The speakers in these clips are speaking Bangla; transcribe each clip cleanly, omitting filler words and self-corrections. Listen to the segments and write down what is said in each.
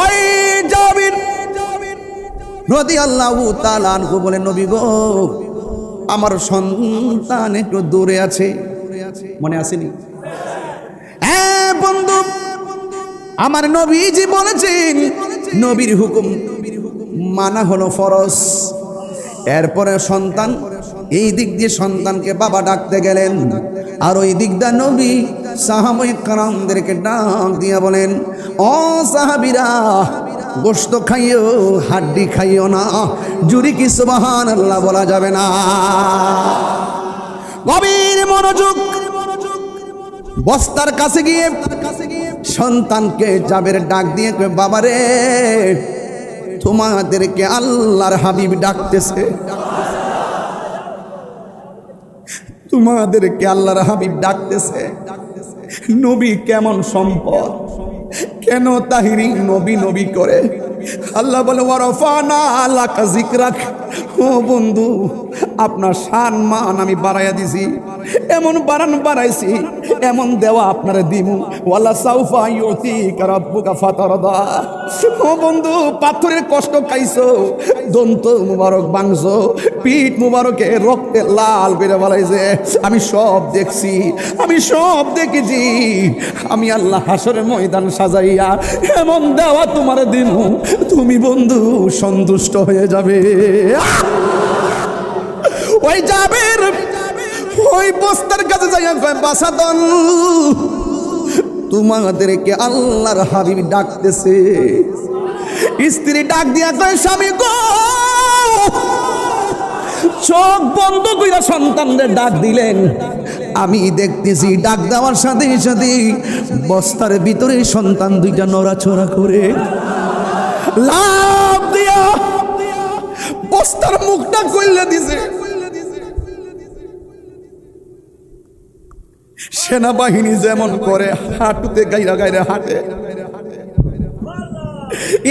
ওই জাবির রাদিয়াল্লাহু তাআলা আনহু বলেন, নবী গো, আমার সন্তান একটু দূরে আছে। মনে আসেনি? হ্যাঁ বন্ধু, আমার নবীজি বলেছেন নবীর হুকুম মানা হলো ফরজ। এরপরে সন্তান এই দিক দিয়ে সন্তানকে বাবা ডাকতে গেলেন, আর ওই দিক দিয়ে নবী সাহাবায়ে কেরামদেরকে ডাক দিয়ে বলেন, ও সাহাবীরা, গোশত খাইও, হাড্ডি খাইও না। জুরি কি সুবহানাল্লাহ বলা যাবে না? গভীর মনোযোগ। বস্তার কাছে গিয়ে সন্তানকে জাবের ডাক দিয়ে কয়, বাবারে, তোমাদেরকে আল্লাহর হাবিব ডাকতেছে, তোমাদেরকে আল্লাহর হাবিব ডাকতেছে। নবী কেমন সম্পদ, কেন তাহিরি নবী নবী করে? আল্লাহ বলে, ওয়ারাফানা লাকা যিকরাক। ও বন্ধু, আপনার শান মান আমি বাড়াইয়া দিছি, এমন বাড়াইছি, এমন দেওয়া আপনারে দিমু। ওয়ালা সাউফা ইউতিকা রাব্বুকা ফাতারদা। ও বন্ধু, পাথরের কষ্ট খাইছো, দন্ত মুবারক ভাঙছো, পিঠ মুবারকে রক্তে লাল করে বলাইছে, আমি সব দেখছি, আমি সব দেখেছি। আমি আল্লাহ হাসরের ময়দান সাজাইয়া এমন দেওয়া তোমার দিমু, তুমি বন্ধু সন্তুষ্ট হয়ে যাবে। ওই জাবের ওই বস্তার কাছে যাইয়া কয়, বাসাদন, তোমাদেরকে আল্লাহর হাবিব ডাকতেছে। স্ত্রী ডাক দিয়া কয়, স্বামী গো। চোখ বন্ধ কইরা সন্তানদের ডাক দিলেন। আমি দেখতেছি ডাক দেওয়ার সাথে সাথে বস্তার ভিতরে সন্তান দুইটা নড়াচড়া করে লাফ দিয়া বস্তার মুখটা খুলে দিছে। সেনাবাহিনী যেমন করে হাঁটুতে গাইরা গাইরা হাঁটে,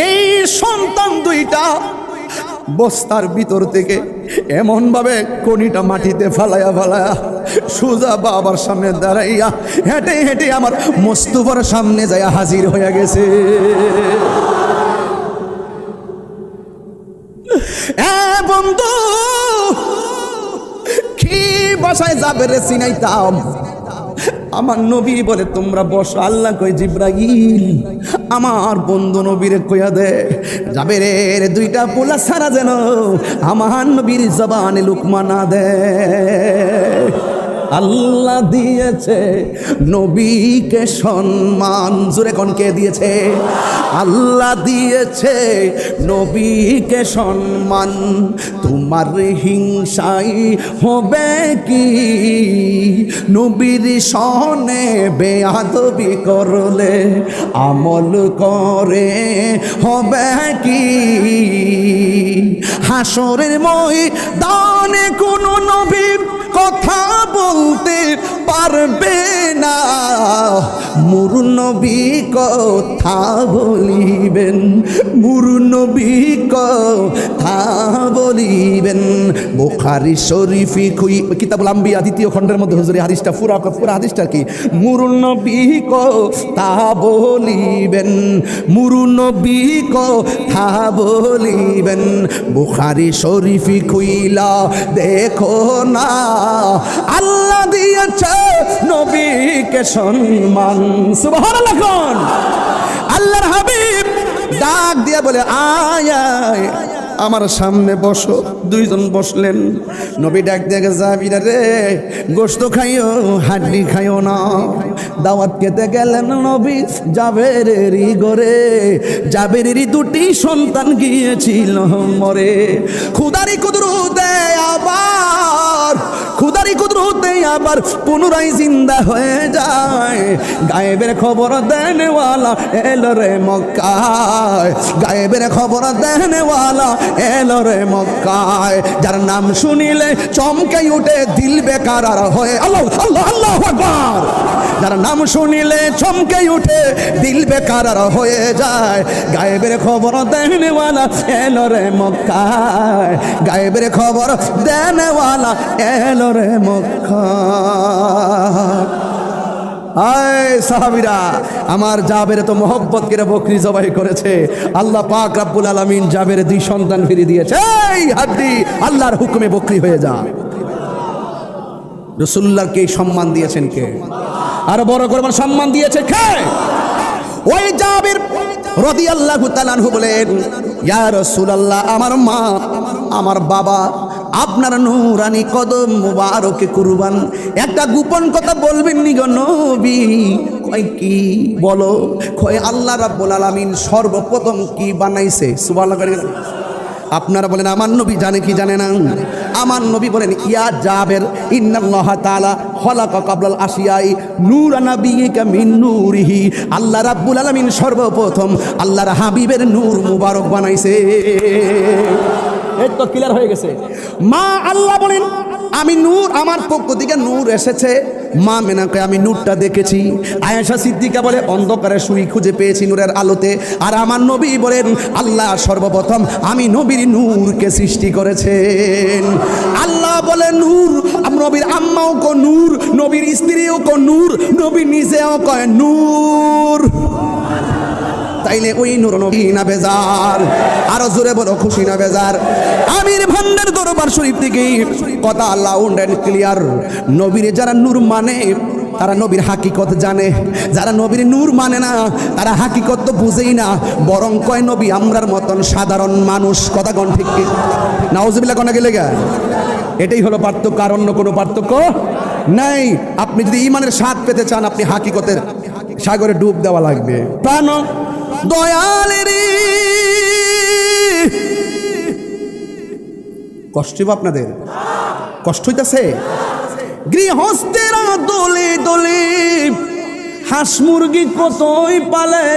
এই সন্তান দুইটা বস্তার ভিতর থেকে এমন ভাবে কনিটা মাটিতে ফালায়া ফালায়া সোজা বাবার সামনে দাঁড়াইয়া হেঁটে হেঁটে আমার মোস্তফার সামনে যায় হাজির হয়ে গেছে। বন্ধু, কি বাসায় যাবে রে চিনাইতাম। আমার নবী বলে, তোমরা বসো। আল্লাহ কয়, জিব্রাইল আমার বন্ধু নবীরে কইয়া দে, জাবেরের দুইটা পোলা ছাড়া যেন আমার নবীর জবানে লুকমা না দে। আল্লাহ দিয়েছে নবীকে সম্মান, জোরে কোন কে দিয়েছে? আল্লাহ দিয়েছে নবীকে সম্মান। তোমার হিংসাই হবে কি নবীর সনে বেয়াদবি করলে? আমল করে হবে কি হাসরের ময়দানে কোন নবী কথা বলতে পারবে না? মুরু নবী কথা বলিবেন, মুরু নবী কথা বলিবেন। বুখারী শরীফি কিতাবুল আম্বিয়া 2য় খণ্ডের মধ্যে হুজুর হাদিসটা পুরা হাদিসটা কি? মুরু নবী কথা বলিবেন, মুরু নবী কথা বলিবেন। বুখারী শরীফি খুইলা দেখো না, আল্লাহ দিয়েছে নবীকে সম্মান। সুবহানাল্লাহ। আল্লাহর হাবিব ডাক দিয়া বলে, আয় আয় আমার সামনে বসো। দুইজন বসলেন। নবী ডাক দিয়ে যাবি রে, গোশত খাইও, হাড্ডি খাইও না। দাওয়াত খেতে গেলেন নবী জাবেরেরই ঘরে। জাবেরেরই দুটি সন্তান গিয়েছিল মরে। খুদারি কুদরতে আবার, খুদারি কুদরতে আবার পুনরায় জিন্দা হয়ে যায়। গায়েবের খবর দেনেওয়ালা এলো রে মক্কায়, গায়েবের খবর দেনেওয়ালা এলো রে মক্কায়। যার নাম শুনিলে চমকে উঠে দিল বেকার হয়ে, আল্লাহ আল্লাহ আল্লাহু আকবার। যার নাম শুনিলে চমকে উঠে দিল বেকার হয়ে যায়। গায়েবের খবর দেনেওয়ালা এলো রে মক্কায়, গায়েবের খবর দেনেওয়ালা এলো রে মক্কায়। আয় সাহাবীরা, আমার জাবের তো মহব্বত করে বকরি জবাই করেছে, আল্লাহ পাক রব্বুল আলামিন জাবের 2 সন্তান ফিরিয়ে দিয়েছে। এই হাড্ডি আল্লাহর হুকুমে বকরি হয়ে যা। রাসূলুল্লাহকে সম্মান দিয়েছেন কে? আর বড় করে সম্মান দিয়েছে কে? ওই জাবের রাদিয়াল্লাহু তাআলা আনহু বলেন, ইয়া রাসূলুল্লাহ, আমার মা আমার বাবা আপনার নূরানি কদম মুবারকে কুরবান, একটা গোপন কথা বলবেন নি গো নবী? কয় কি বলো? কয় আল্লাহ রাব্বুল আলামিন সর্বপ্রথম কি বানাইছে? সুবহানাল্লাহ। আপনারা বলেন আমার নবী জানে কি জানে না? আমার নবী বলেন, ইয়া জাবের, ইন্নাল্লাহ তাআলা খলাকা কাবলাল আশিয়াই নূরা নাবিয়িকা মিন নূরিহি। আল্লাহ রাব্বুল আলামিন সর্বপ্রথম আল্লাহর হাবিবের নূর মুবারক বানাইছে। এই তো ক্লিয়ার হয়ে গেছে। মা আল্লাহ বলেন, আমি নূর, আমার পক্ষ থেকে নূর এসেছে। মা মেনাকে আমি নূরটা দেখেছি। আয়েশা সিদ্দিকা বলে, অন্ধকারে সুই খুঁজে পেয়েছি নূরের আলোতে। আর আমার নবী বলেন, আল্লাহ সর্বপ্রথম আমি নবীর নূরকে সৃষ্টি করেছেন। আল্লাহ বলে নূর, নবীর আম্মাও কো নূর, নবীর স্ত্রীও কো নূর, নবী নিজেও কয় নূর। তাইলে ওই নূর নবী না বেজার? আরো জোরে বলো, খুশি না বেজার? আমির ভান্ডার দরবার শরীফ থেকে কথা লাউন্ড এন্ড ক্লিয়ার। নবীর যারা নূর মানে তারা নবীর হাকিকত জানে, যারা নবীর নূর মানে না তারা হাকিকত তো বুঝেই না, বরং কয় নবী আমরার মতন সাধারণ মানুষ। কথা কোন ঠিক কি? নাউজুবিল্লাহ কোনা গেলে গা? এটাই হলো পার্থক্য, আর অন্য কোনো পার্থক্য নাই। আপনি যদি ঈমানের স্বাদ পেতে চান, আপনি হাকিকতের সাগরে ডুব দেওয়া লাগবে। প্রাণ দয়ালেরি কষ্ট হইব আপনাদের? কষ্ট হইতাছে? গৃহস্থেরা দলে দলে হাঁস মুরগি কতই পালে,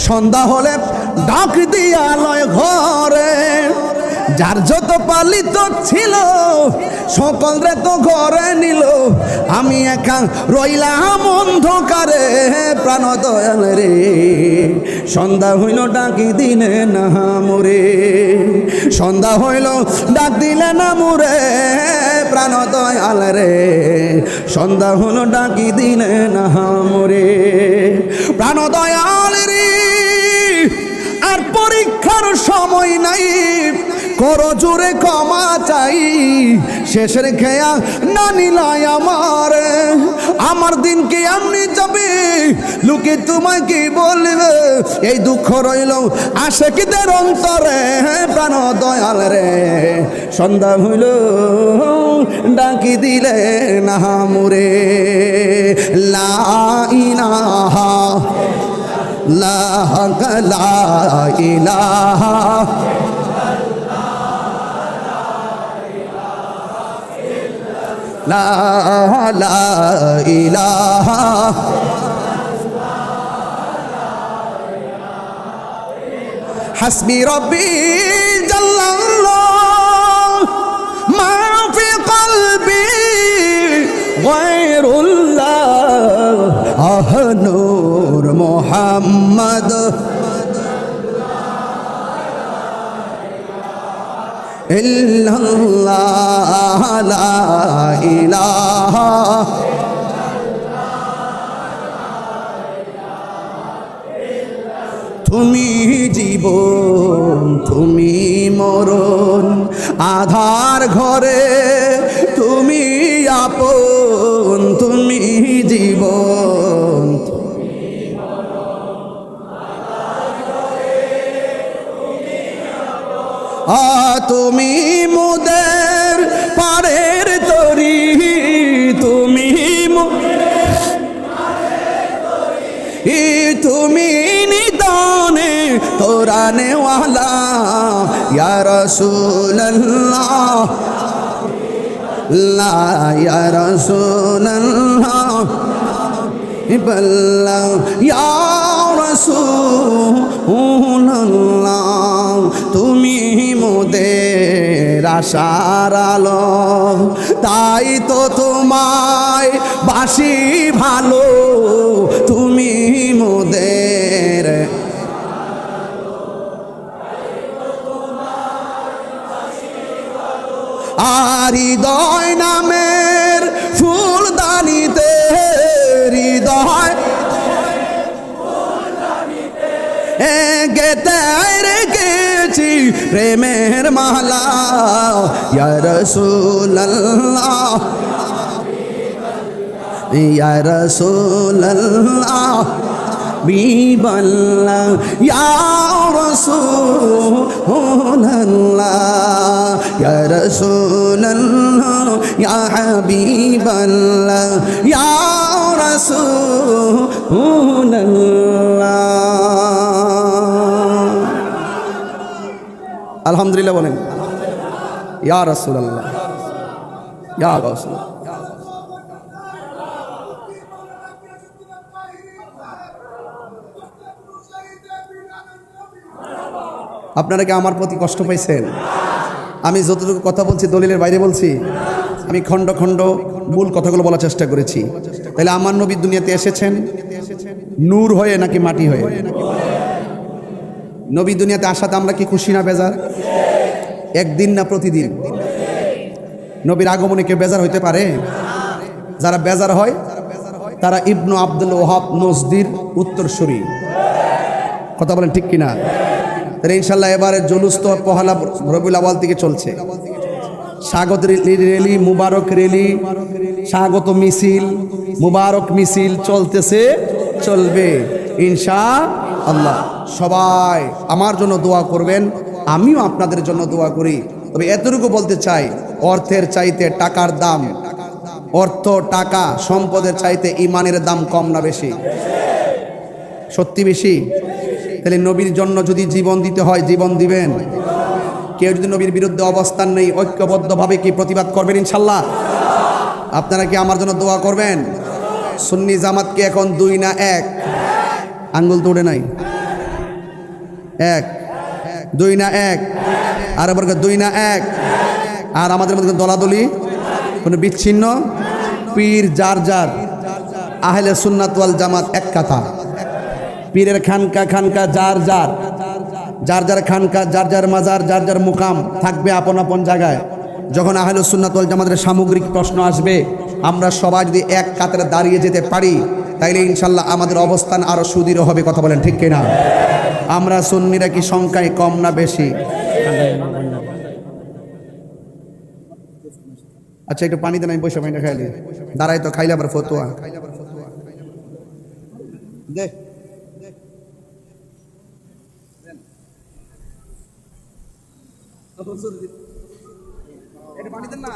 সন্ধ্যা হলে ডাক দিয়া লয় ঘরে। যার যত পালিত ছিল সকল রে তো ঘরে নিল, আমি একা রইলাম অন্ধকারে। প্রাণ দয়াল রে, সন্ধ্যা হইল ডাকি দিলে না মোরে, সন্ধ্যা হইল ডাক দিলে না মোরে। প্রাণ দয়াল রে, সন্ধ্যা হইল ডাকি দিলে না মোরে। প্রাণ দয়াল রে, আর পরীক্ষার সময় নাই, করো জোরে ক্ষমা চাই। শেষের খেয়া না নিলাই আমার দিন কি এমনি যাবে, লোকে তোমায় কি বলবে? এই দুঃখ রইল আশিকদের অন্তরে। প্রাণ দয়াল রে, সন্ধ্যা হইল ডাকি দিলে না মোরে। লা ইলাহা লা ইলাহা লা ইলাহা হাসবি রব্বি জাল্লাল্লাহ মা ফি কলবি গায়রুল্লাহ নূর মুহাম্মদ ইল্লাল্লাহ লা ইলাহা তুমি জীবন তুমি মরণ, আধার ঘরে তুমি আপন। তুমি জীবন তুমি মোদের পারের তরি, তুমি তুমি নিদানে তোরানে ওয়ালা ইয়া রাসূলুল্লাহ লা ইয়া রাসূলুল্লাহ বল্লা ইয়া রাসূলুল্লাহ। তুমি মোদের আশার আলো, তাই তো তোমায় বাসি ভালো। তুমি মোদের আর হৃদয় নামের ফুলদানিতে, হৃদয় গেতে রেখেছি প্রেমের মালা ইয়া রাসূলুল্লাহ ইয়া রাসূলুল্লাহ হাবিবাল্লাহ ইয়া রাসূলুল্লাহ ইয়া রাসূলুল্লাহ ইয়া হাবিবাল্লাহ ইয়া রাসূলুল্লাহ। আলহামদুলিল্লাহ বলেন ইয়া রাসূলুল্লাহ ইয়া রাসূলুল্লাহ। আপনারা কি আমার প্রতি কষ্ট পাইছেন? আমি যতটুকু কথা বলছি দলিলের বাইরে বলছি, আমি খণ্ড খণ্ড মূল কথাগুলো বলার চেষ্টা করেছি। তাহলে আমার নবী দুনিয়াতে এসেছেন নূর হয়ে নাকি মাটি হয়ে? নবী দুনিয়াতে আসাতে আমরা কি খুশি না বেজার? একদিন না প্রতিদিন? নবীর আগমনে কেউ বেজার হইতে পারে? যারা বেজার হয় তারা ইবনু আব্দুল ওহাব নজদির উত্তরসূরি। কথা বলেন ঠিক কিনা? তাহলে ইনশাল্লাহ এবারে জুলুস তো পহেলা রবিউল আউয়াল থেকে চলছে। স্বাগত রেলি, মুবারক রেলি, স্বাগত মিছিল, মুবারক মিছিল চলতেছে, চলবে ইনশাআল্লাহ। সবাই আমার জন্য দোয়া করবেন, আমিও আপনাদের জন্য দোয়া করি। তবে এতটুকু বলতে চাই, অর্থের চাইতে টাকার দাম, অর্থ টাকা সম্পদের চাইতে ইমানের দাম কম না বেশি? সত্যি বেশি? তাহলে নবীর জন্য যদি জীবন দিতে হয় জীবন দিবেন। কেউ যদি নবীর বিরুদ্ধে অবস্থান নেই, ঐক্যবদ্ধভাবে কি প্রতিবাদ করবেন ইনশাল্লাহ? আপনারা কি আমার জন্য দোয়া করবেন? সুন্নি জামাত কি এখন 2 না 1? আঙ্গুল তো উঠে নাই। 1, 2 না 1? আর আবার 2 না 1? আর আমাদের মধ্যে দলাদলি কোনো বিচ্ছিন্ন? পীর যার যার, আহলে সুন্নাত ওয়াল জামাত এক কথা। পীরের খানকা খানকা যার যার, যার যার খানকা, যার যার মাজার, যার যার মুকাম থাকবে আপন আপন জায়গায়। যখন আহলে সুন্নাত ওয়াল জামাতের সামগ্রিক প্রশ্ন আসবে, আমরা সবাই যদি এক কাতারে দাঁড়িয়ে যেতে পারি, তাইলে ইনশাল্লাহ আমাদের অবস্থান আরো সুদৃঢ় হবে। কথা বলেন ঠিক কিনা? আমরা সুন্নিরা কি সংখ্যায় কম না বেশি? আচ্ছা একটু পানি দেন, আমি বসে পানিটা খাইলি। দাঁড়াই তো খাইলে আবার ফতুয়া দে। এটা পানি দেন না।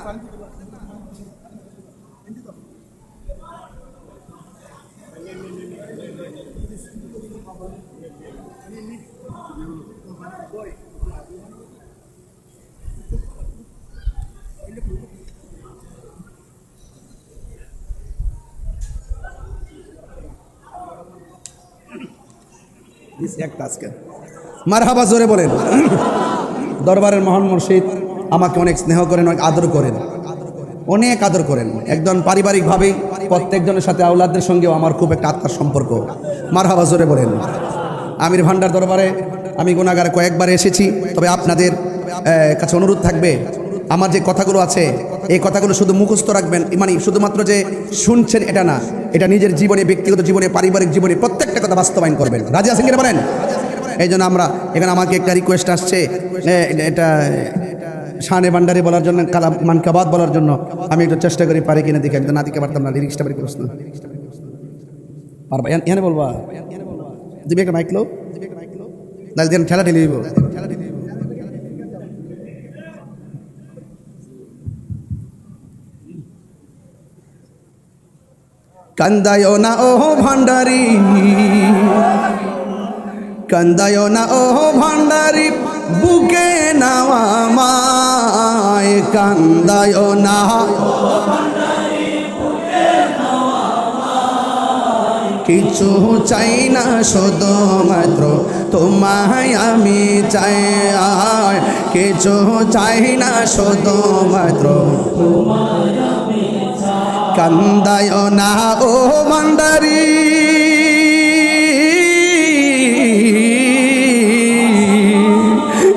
মারহাবা জোরে বলেন। দরবারের মহান মুর্শিদ আমাকে অনেক স্নেহ করেন, অনেক আদর করেন, অনেক আদর করেন। একজন পারিবারিকভাবেই প্রত্যেকজনের সাথে আওলাদদের সঙ্গেও আমার খুব একটা আত্মার সম্পর্ক। মারহাবা জোরে বলেন। আমির ভান্ডার দরবারে আমি গুনাহগার কয়েকবার এসেছি, তবে আপনাদের কাছে অনুরোধ থাকবে, আমার যে কথাগুলো আছে এই কথাগুলো শুধু মুখস্থ রাখবেন, মানে শুধুমাত্র যে শুনছেন এটা না, এটা নিজের জীবনে, ব্যক্তিগত জীবনে, পারিবারিক জীবনে প্রত্যেকটা কথা বাস্তবায়ন করবেন। রাজি আছেন কিনা বলেন? এই জন্য আমরা এখানে, আমাকে একটা রিকোয়েস্ট আসছে, এটা শানে ভান্ডারি বলার জন্য, কালাম মানকাবাদ বলার জন্য আমি একটু চেষ্টা করি, পারি কিনা দেখি। একদম না দিকে পারতাম না, লিরিক্সটা বাড়ি প্রশ্ন পারবা এখানে বলবা, দিবে একটা মাইক লো, তাহলে দেন ঠেলা ঠেলে দিব। কান্দায় না ও ভান্ডারি, কান্দায় না ও ভান্ডারি, বুকে নাওয়া মায়, কান্দায় না কিছু চাই না, শুধুমাত্র তোমায় আমি চাই। কিছু চাই না, শুধুমাত্র কান্দায় না ও ভান্ডারি,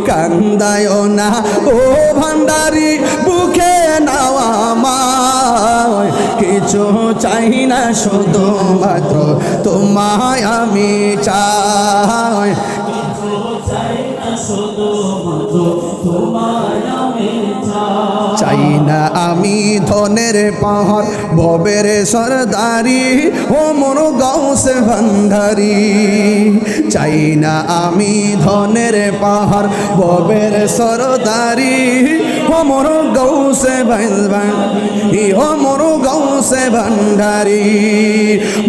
কান্দায় না ও ভান্ডারি, বুকে নাওয়া মায়, কিছু চাই না, শুধুমাত্র তোমায় আমি চাই। চাই না আমি ধনের পাহাড় ভবের সরদারি ও মোর গৌসে ভান্ডারি চাই না আমি ধনের পাহাড় ভবের সরদারি ও মোর গৌসে ভান্ডারি ও মোর গৌসে ভান্ডারি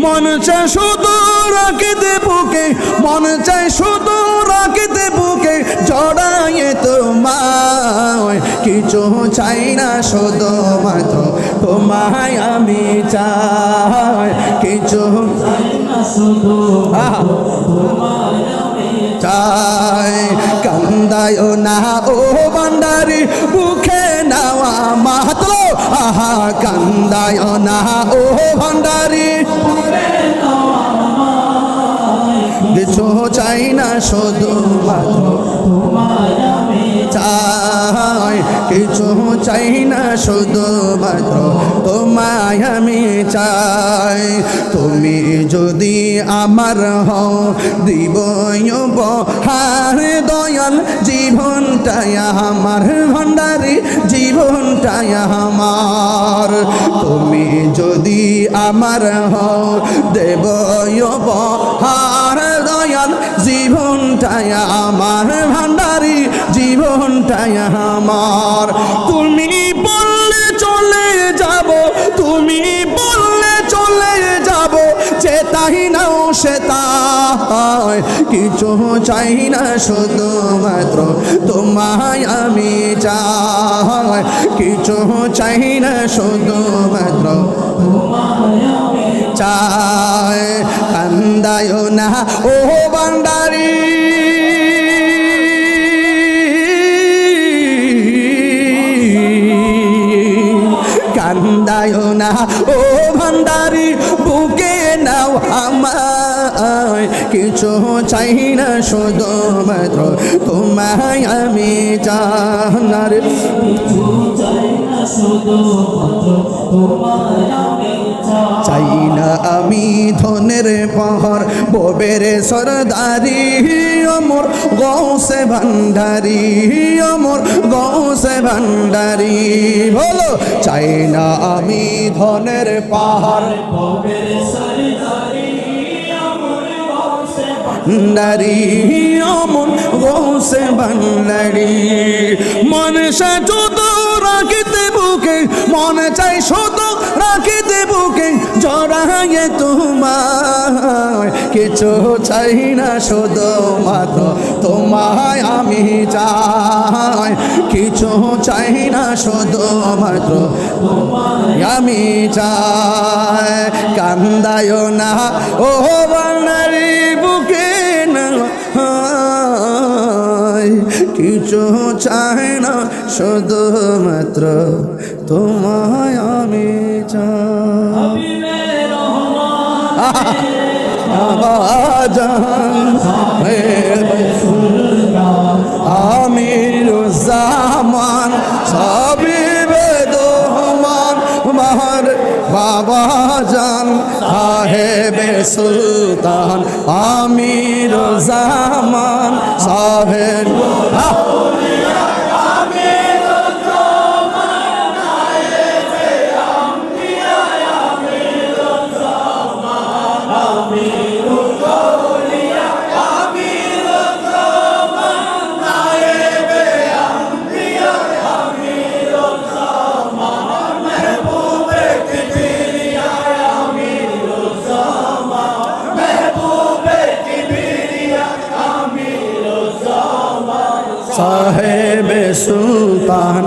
মন চায় শুধু রাখিতে বুকে মন চায় শুধু রাখিতে বুকে জড়াইয়ে তোমায় কিছু চাই না শুধু মাত্র তোমায় আমি চাই কিছু চাই না শুধু তোমায় আমি চাই কান্দায় না ও ভান্ডারি বুকে নাওয়া মাত্র আহা কান্দায় না ও ভান্ডারি কিছু চাই না শুধু মাত্র তোমায় আমি চাই কিছু চাই না শুধু মাত্র তোমায় আমি চাই তুমি যদি আমার হও দিব হার দয়াল জীবনটাই আমার ভান্ডারি জীবনটাই আমার তুমি যদি আমার হও দেব হার দয়াল জীবনটাই আমার ভান্ডারি জীবনটাই আমার তুমি বললে চলে যাব তুমি বললে চলে যাব যে তাই নাও সে তাই কিছু চাই না শুধু মাত্র তোমায় আমি চাই কিছু চাই না শুধু মাত্র তোমায় আমি চাই কান্দায় না ও ভান্ডারি কান্দায় না ও ভান্ডারি বুকে নাও আমায় কিছু চাই না শুধু মাত্র তোমায় আমি জানার কিছু চাই না শুধু মাত্র তোমায় আমি চাই না আমি ধনের পাহাড় ববের সরদারি অমর গৌসে ভান্ডারি অমর গৌসে ভান্ডারি বলো চাই না আমি ধনের পাহাড় ববের সরদারি ভান্ডারি অমর গৌসে ভান্ডারি মনে সে শুধু রাখিতে বুকে মনে চাই শুধু রাখিতে বুকে জড়াইয়ে তোমায় কিছু চাই না শুধু মাত্র তোমায় আমি চাই কিছু চাই না শুধু মাত্র তোমায় আমি চাই কান্দায় না ও ভান্ডারি বুকে না কিছু চাই না শুধু মাত্র তোমায় আমি চাই আমির জামান সবি বেদমান মার বাবা জান সাহেবে সুলতান আমির জামান সাহেব সাহেবে সুলতান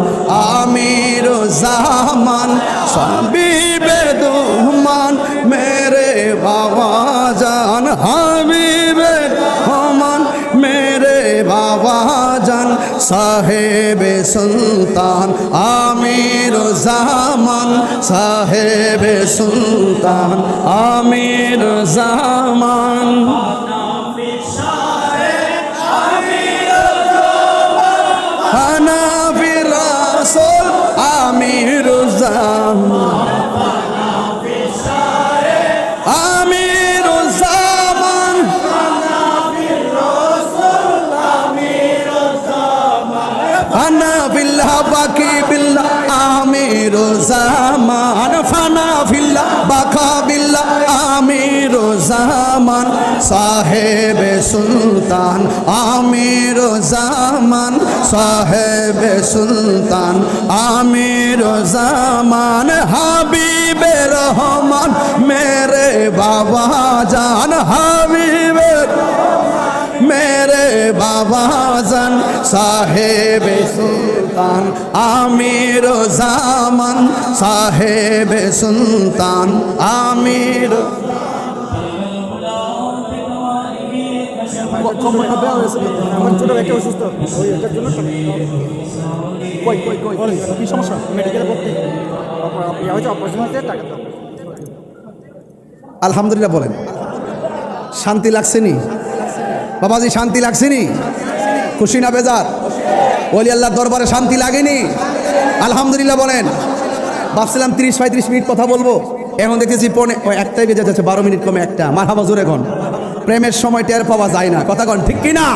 আমির জামান সবি বেদমান মেরে বাবা জান হাবিবে রহমান মেরে বাবা জান সাহেবে সুলতান আমির জামান সাহেবে সুলতান আমির জামান হানাফি রাসূল আমির জামান আমির জামান হানাফি রাসূল আমির জামান ফানা ফিল্লাহ বাকা বিল্লাহ আমির জামান সাহেবে সুলতান আমির জামান সাহেবে সুলতান আমির জামান হাবিবে রহমান মেরে বাবা জান হাবিবে मेरे बाबा जन साहेब सुल्तान आमिर जामान साहेब सुल्तान आमिर আলহামদুলিল্লাহ বলেন শান্তি লাগছে নি বাবাজি শান্তি লাগছেনি খুশি না বেজার ওলি আল্লাহর দরবারে শান্তি লাগেনি আলহামদুলিল্লাহ বলেন ভাবছিলাম 30-35 মিনিট কথা বলবো এখন দেখেছি একটাই বেজে যাচ্ছে 12 মিনিট কমে একটা মারহাবা জোরে এখন প্রেমের সময় টের পাওয়া যায় না কথা কন ঠিক কি না